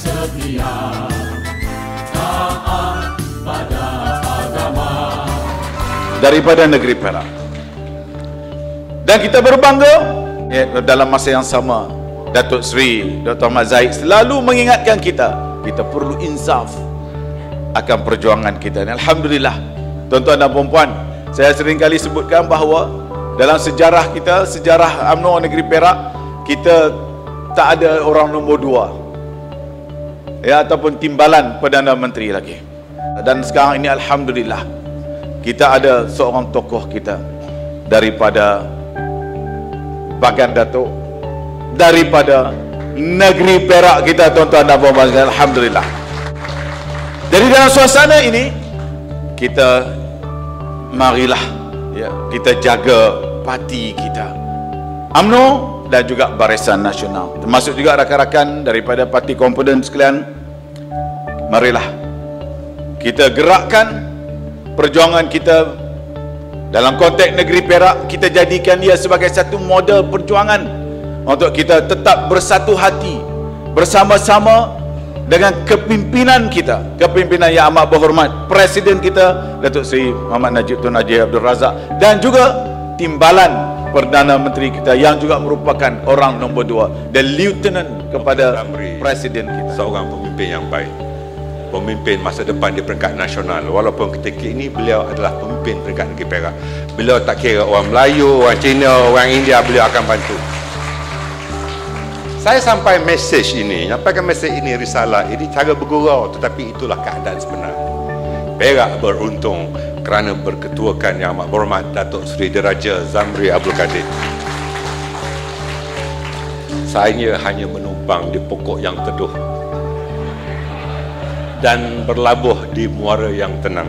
setia, taat pada agama. Daripada negeri Perak. Dan kita berbangga dalam masa yang sama, Datuk Seri Dr. Ahmad Zahid selalu mengingatkan kita perlu insaf akan perjuangan kita. Dan alhamdulillah, tuan-tuan dan puan-puan, saya sering kali sebutkan bahawa dalam sejarah kita, sejarah UMNO negeri Perak, kita tak ada orang nombor 2 ataupun timbalan Perdana Menteri lagi. Dan sekarang ini alhamdulillah kita ada seorang tokoh kita daripada Bagan Datuk, daripada negeri Perak kita, tuan-tuan dan puan-puan, alhamdulillah. Jadi dalam suasana ini kita marilah kita jaga parti kita UMNO dan juga Barisan Nasional, termasuk juga rakan-rakan daripada parti komponen sekalian. Marilah kita gerakkan perjuangan kita dalam konteks negeri Perak. Kita jadikan dia sebagai satu model perjuangan untuk kita tetap bersatu hati bersama-sama dengan kepimpinan kita, kepimpinan yang amat berhormat Presiden kita Datuk Seri Muhammad Najib Tun Haji Abdul Razak, dan juga timbalan Perdana Menteri kita yang juga merupakan orang nombor 2 dan lieutenant kepada Presiden kita. Seorang pemimpin yang baik, pemimpin masa depan di peringkat nasional. Walaupun ketika ini beliau adalah pemimpin peringkat negeri Perak, beliau tak kira orang Melayu, orang Cina, orang India, beliau akan bantu. Saya nyampaikan mesej ini risalah, ini cara bergurau, tetapi itulah keadaan sebenar. Perak beruntung kerana berketuakan yang amat berhormat Datuk Seri Diraja Zamri Abdul Kadir. Saya hanya menumpang di pokok yang teduh dan berlabuh di muara yang tenang.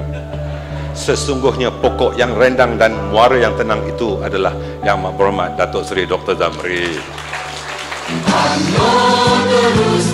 Sesungguhnya pokok yang rendang dan muara yang tenang itu adalah yang amat berhormat Datuk Seri Dr. Zamri. UMNO terus